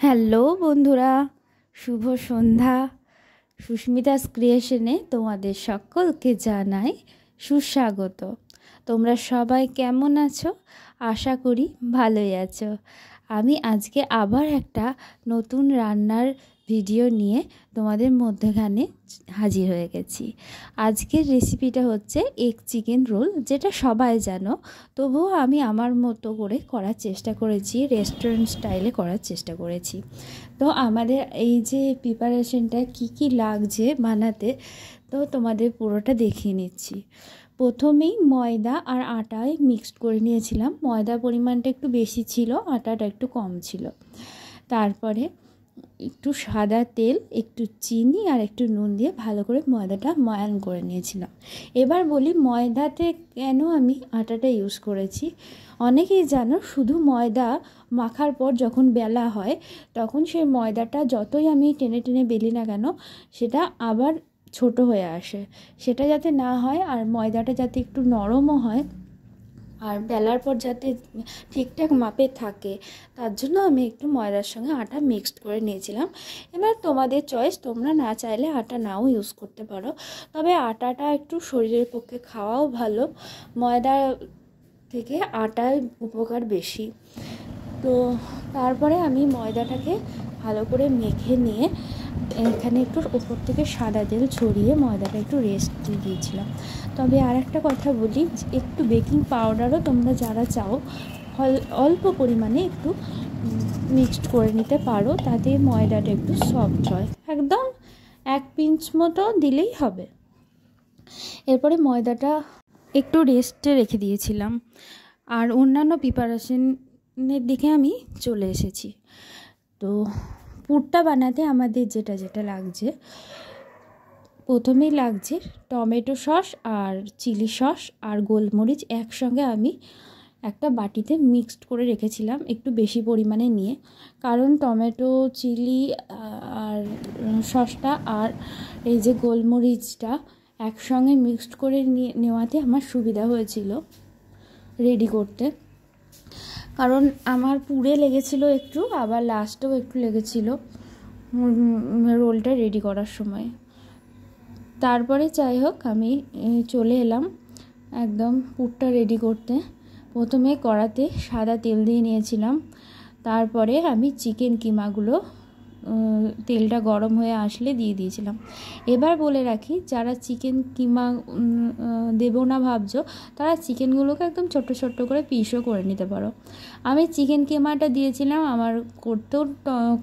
Hello বন্ধুরা, শুভ সন্ধ্যা। সুস্মিতাস ক্রিয়েশনে তোমাদের সকলকে জানাই সুস্বাগত। তোমরা সবাই কেমন আছো? আশা করি ভালোই আছো। আমি আজকে আবার একটা নতুন রান্নার ভিডিও নিয়ে তোমাদের মধ্যখানে হাজির হয়ে গেছি। আজকের রেসিপিটা হচ্ছে এগ চিকেন রোল, যেটা সবাই জানো, তবুও আমি আমার মতো করে করার চেষ্টা করেছি, রেস্টুরেন্ট স্টাইলে করার চেষ্টা করেছি। তো আমাদের এই যে প্রিপারেশনটা কি লাগছে বানাতে, তো তোমাদের পুরোটা দেখিয়ে নিচ্ছি। প্রথমেই ময়দা আর আটায় মিক্সড করে নিয়েছিলাম। ময়দার পরিমাণটা একটু বেশি ছিল, আটাটা একটু কম ছিল। তারপরে একটু সাদা তেল, একটু চিনি আর একটু নুন দিয়ে ভালো করে ময়দাটা ময়ান করে নিয়েছিলাম। এবার বলি ময়দাতে কেন আমি আটাটা ইউজ করেছি। অনেকেই জানো শুধু ময়দা মাখার পর যখন বেলা হয় তখন সেই ময়দাটা যতই আমি টেনে টেনে বেলি না কেন সেটা আবার ছোট হয়ে আসে। সেটা যাতে না হয় আর ময়দাটা যাতে একটু নরমও হয় আর বেলার পর যাতে ঠিকঠাক মাপে থাকে, তার জন্য আমি একটু ময়দার সঙ্গে আটা মিক্সড করে নিয়েছিলাম। এবার তোমাদের চয়েস, তোমরা না চাইলে আটা নাও ইউজ করতে পারো, তবে আটাটা একটু শরীরের পক্ষে খাওয়াও ভালো, ময়দা থেকে আটার উপকার বেশি। তো তারপরে আমি ময়দাটাকে ভালো করে মেখে নিয়ে এখানে একটু ওপর থেকে সাদা তেল ছড়িয়ে ময়দাটা একটু রেস্ট দিয়ে দিয়েছিলাম। তবে আর একটা কথা বলি, একটু বেকিং পাউডারও তোমরা যারা চাও অল্প পরিমাণে একটু মিক্সড করে নিতে পারো, তাতে ময়দাটা একটু সফট হয়। একদম 1 পিঞ্চ মতো দিলেই হবে। এরপরে ময়দাটা একটু রেস্টে রেখে দিয়েছিলাম আর অন্যান্য প্রিপারেশনের দিকে আমি চলে এসেছি। তো পুরটা বানাতে আমাদের যেটা লাগছে, প্রথমেই লাগছে টমেটো সস আর চিলি সস আর গোলমরিচ একসঙ্গে আমি একটা বাটিতে মিক্সড করে রেখেছিলাম একটু বেশি পরিমাণে নিয়ে, কারণ টমেটো, চিলি আর সসটা আর এই যে গোলমরিচটা একসঙ্গে মিক্সড করে নেওয়াতে আমার সুবিধা হয়েছিল রেডি করতে। কারণ আমার পুড়ে লেগেছিল একটু, আবার লাস্টেও একটু লেগেছিল রোলটা রেডি করার সময়। তারপরে যাই হোক আমি চলে এলাম একদম পুরটা রেডি করতে। প্রথমে কড়াতে সাদা তেল দিয়ে নিয়েছিলাম, তারপরে আমি চিকেন কিমাগুলো তেলটা গরম হয়ে আসলে দিয়ে দিয়েছিলাম। এবার বলে রাখি, যারা চিকেন কিমা দেবো না ভাবছো তারা চিকেনগুলোকে একদম ছোট্ট ছোট্ট করে পিসও করে নিতে পারো। আমি চিকেন কিমাটা দিয়েছিলাম, আমার করতেও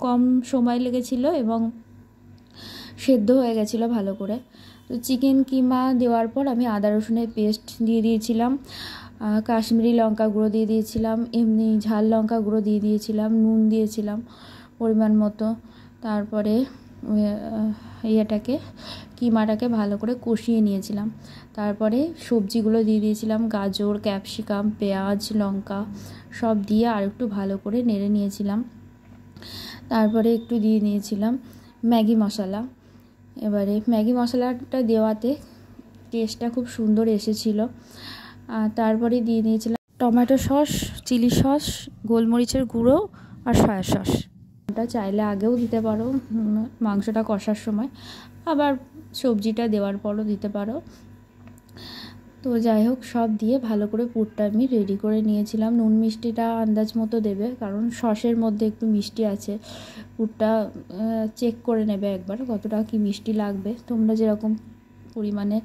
কম সময় লেগেছিল এবং সেদ্ধ হয়ে গেছিলো ভালো করে। তো চিকেন কিমা দেওয়ার পর আমি আদা রসুনের পেস্ট দিয়ে দিয়েছিলাম, কাশ্মীরি লঙ্কা গুঁড়ো দিয়ে দিয়েছিলাম, এমনি ঝাল লঙ্কা গুঁড়ো দিয়ে দিয়েছিলাম, নুন দিয়েছিলাম পরিমাণ মতো। তারপরে কিমাটাকে ভালো করে কষিয়ে নিয়েছিলাম। তারপরে সবজিগুলো দিয়ে দিয়েছিলাম, গাজর, ক্যাপসিকাম, পেঁয়াজ, লঙ্কা সব দিয়ে আর একটু ভালো করে নেড়ে নিয়েছিলাম। তারপরে একটু দিয়ে নিয়েছিলাম ম্যাগি মশলা। এবারে ম্যাগি মশলাটা দেওয়াতে টেস্টটা খুব সুন্দর এসেছিলো। তারপরে দিয়ে নিয়েছিলাম টমেটো সস, চিলি সস, গোলমরিচের গুঁড়ো আর সয়া সস। ওটা চাইলে আগেও দিতে পারো মাংসটা কষার সময়, আবার সবজিটা দেওয়ার পরও দিতে পারো। তো যাই হোক সব দিয়ে ভালো করে পুরটা আমি রেডি করে নিয়েছিলাম। নুন মিষ্টিটা আন্দাজ মতো দেবে, কারণ সসের মধ্যে একটু মিষ্টি আছে। পুরটা চেক করে নেবে একবার কতটা কি মিষ্টি লাগবে, তোমরা যেরকম পরিমাণে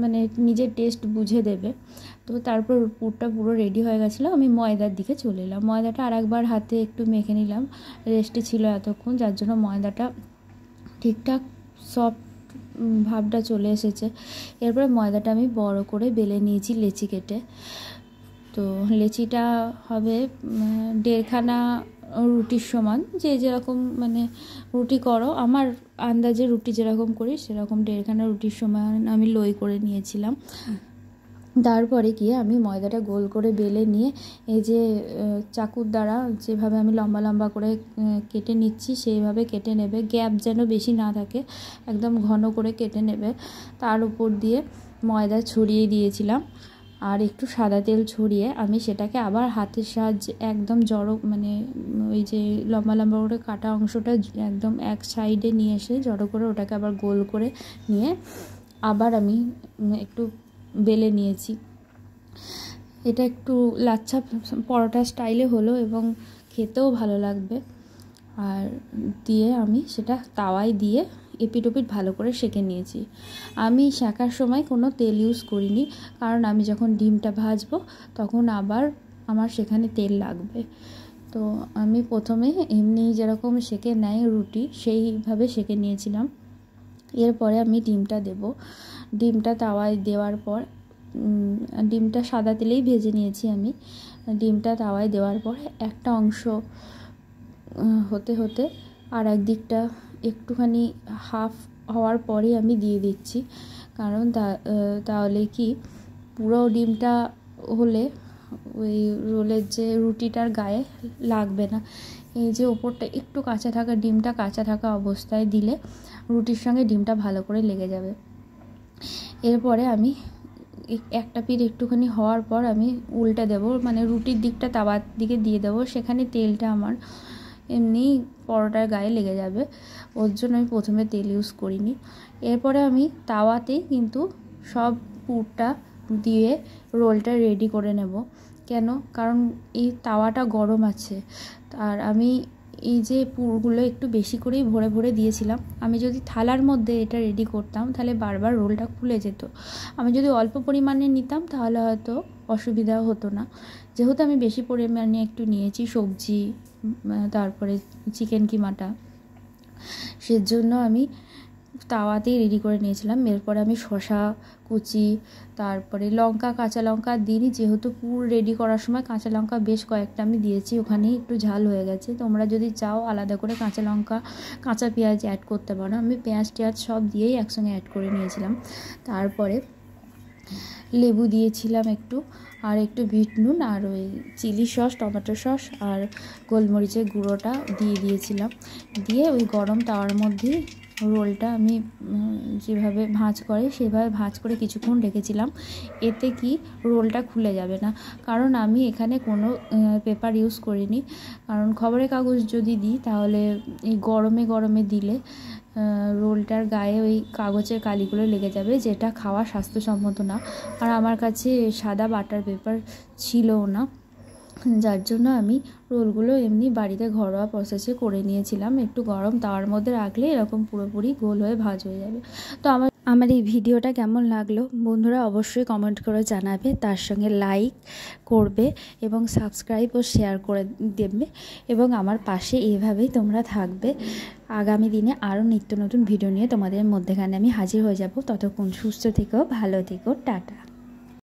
মানে নিজের টেস্ট বুঝে দেবে। তো তারপর পুরটা পুরো রেডি হয়ে গেছিলো, আমি ময়দার দিকে চলে এলাম। ময়দাটা আরেকবার হাতে একটু মেখে নিলাম, রেস্টে ছিল এতক্ষণ, যার জন্য ময়দাটা ঠিকঠাক সফট ভাবটা চলে এসেছে। এরপরে ময়দাটা আমি বড় করে বেলে নিয়েছি লেচি কেটে। তো লেচিটা হবে 1.5খানা রুটির সমান, যে যেরকম মানে রুটি করো, আমার আন্দাজে রুটি যেরকম করি সেরকম 1.5খানা রুটির সমান আমি লই করে নিয়েছিলাম। তারপরে গিয়ে আমি ময়দাটা গোল করে বেলে নিয়ে এই যে চাকুর দ্বারা যেভাবে আমি লম্বা লম্বা করে কেটে নিচ্ছি সেইভাবে কেটে নেবে, গ্যাপ যেন বেশি না থাকে, একদম ঘন করে কেটে নেবে। তার উপর দিয়ে ময়দা ছড়িয়ে দিয়েছিলাম আর একটু সাদা তেল ছড়িয়ে আমি সেটাকে আবার হাতের সাহায্যে একদম জড়ো মানে ওই যে লম্বা লম্বা করে কাটা অংশটা একদম এক সাইডে নিয়ে এসে জড়ো করে ওটাকে আবার গোল করে নিয়ে আবার আমি একটু বেলে নিয়েছি। এটা একটু লাচ্ছা পরোটা স্টাইলে হলো এবং খেতেও ভালো লাগবে। আর দিয়ে আমি সেটা তাওয়ায় দিয়ে এপিট ওপিট ভালো করে সেঁকে নিয়েছি। আমি সেঁকার সময় কোনো তেল ইউজ করিনি, কারণ আমি যখন ডিমটা ভাজবো তখন আবার আমার সেখানে তেল লাগবে। তো আমি প্রথমে এমনি যেরকম সেঁকে নেয় রুটি সেইভাবে সেঁকে নিয়েছিলাম। এরপরে আমি ডিমটা দেব। ডিমটা তাওয়ায় দেওয়ার পর ডিমটা সাদা তেলেই ভেজে নিয়েছি আমি। ডিমটা তাওয়ায় দেওয়ার পর একটা অংশ হতে হতে আর একদিকটা একটুখানি হাফ হওয়ার পরে আমি দিয়ে দিচ্ছি, কারণ তাহলে কি পুরো ডিমটা হলে ওই রোলের যে রুটিটার গায়ে লাগবে না। এই যে ওপরটা একটু কাঁচা থাকা ডিমটা কাঁচা থাকা অবস্থায় দিলে রুটির সঙ্গে ডিমটা ভালো করে লেগে যাবে। এরপরে আমি একটা পিঠ একটুখানি হওয়ার পর আমি উল্টে দেবো, মানে রুটির দিকটা তাওয়ার দিকে দিয়ে দেবো, সেখানে তেলটা আমার এমনি পরোটার গায়ে লেগে যাবে, ওর জন্য আমি প্রথমে তেল ইউজ করিনি। এরপরে আমি তাওয়াতেই কিন্তু সব পুরটা দিয়ে রোলটা রেডি করে নেব। কেন? কারণ এই তাওয়াটা গরম আছে। আর আমি এই যে পুরগুলো একটু বেশি করেই ভরে ভরে দিয়েছিলাম। আমি যদি থালার মধ্যে এটা রেডি করতাম তাহলে বারবার রোলটা খুলে যেত। আমি যদি অল্প পরিমাণে নিতাম তাহলে হয়তো অসুবিধা হতো না। যেহেতু আমি বেশি পরিমাণে একটু নিয়েছি সবজি, তারপরে চিকেন কিমাটা, সেজন্য আমি তাওয়াতেই রেডি করে নিয়েছিলাম। এরপরে আমি শসা কুচি, তারপরে লঙ্কা, কাঁচা লঙ্কা দিইনি, যেহেতু পুর রেডি করার সময় কাঁচা লঙ্কা বেশ কয়েকটা আমি দিয়েছি, ওখানেই একটু ঝাল হয়ে গেছে। তোমরা যদি চাও আলাদা করে কাঁচা লঙ্কা কাঁচা পেঁয়াজ অ্যাড করতে পারো। আমি পেঁয়াজ টেয়াজ সব দিয়েই একসঙ্গে অ্যাড করে নিয়েছিলাম। তারপরে লেবু দিয়েছিলাম একটু, আর একটু বিট নুন, আর ওই চিলি সস, টমেটো সস আর গোলমরিচের গুঁড়োটা দিয়ে দিয়েছিলাম। দিয়ে ওই গরম তাওয়ার মধ্যেই রোলটা আমি যেভাবে ভাঁজ করে সেভাবে ভাঁজ করে কিছুক্ষণ রেখেছিলাম। এতে কি রোলটা খুলে যাবে না, কারণ আমি এখানে কোনো পেপার ইউজ করিনি। কারণ খবরের কাগজ যদি দিই তাহলে এই গরমে গরমে দিলে রোলটার গায়ে ওই কাগজের কালিগুলো লেগে যাবে, যেটা খাওয়া স্বাস্থ্যসম্মত না। আর আমার কাছে সাদা বাটার পেপার ছিলও না, যার জন্য আমি রোলগুলো এমনি বাড়িতে ঘরোয়া প্রসেসে করে নিয়েছিলাম। একটু গরম তাওয়ার মধ্যে রাখলে এরকম পুরোপুরি গোল হয়ে ভাজ হয়ে যাবে। তো আমার এই ভিডিওটা কেমন লাগলো বন্ধুরা অবশ্যই কমেন্ট করে জানাবে, তার সঙ্গে লাইক করবে এবং সাবস্ক্রাইব ও শেয়ার করে দেবে, এবং আমার পাশে এইভাবেই তোমরা থাকবে। আগামী দিনে আরও নিত্য নতুন ভিডিও নিয়ে তোমাদের মধ্যেখানে আমি হাজির হয়ে যাব। ততক্ষণ সুস্থ থেকো, ভালো থেকো, টাটা।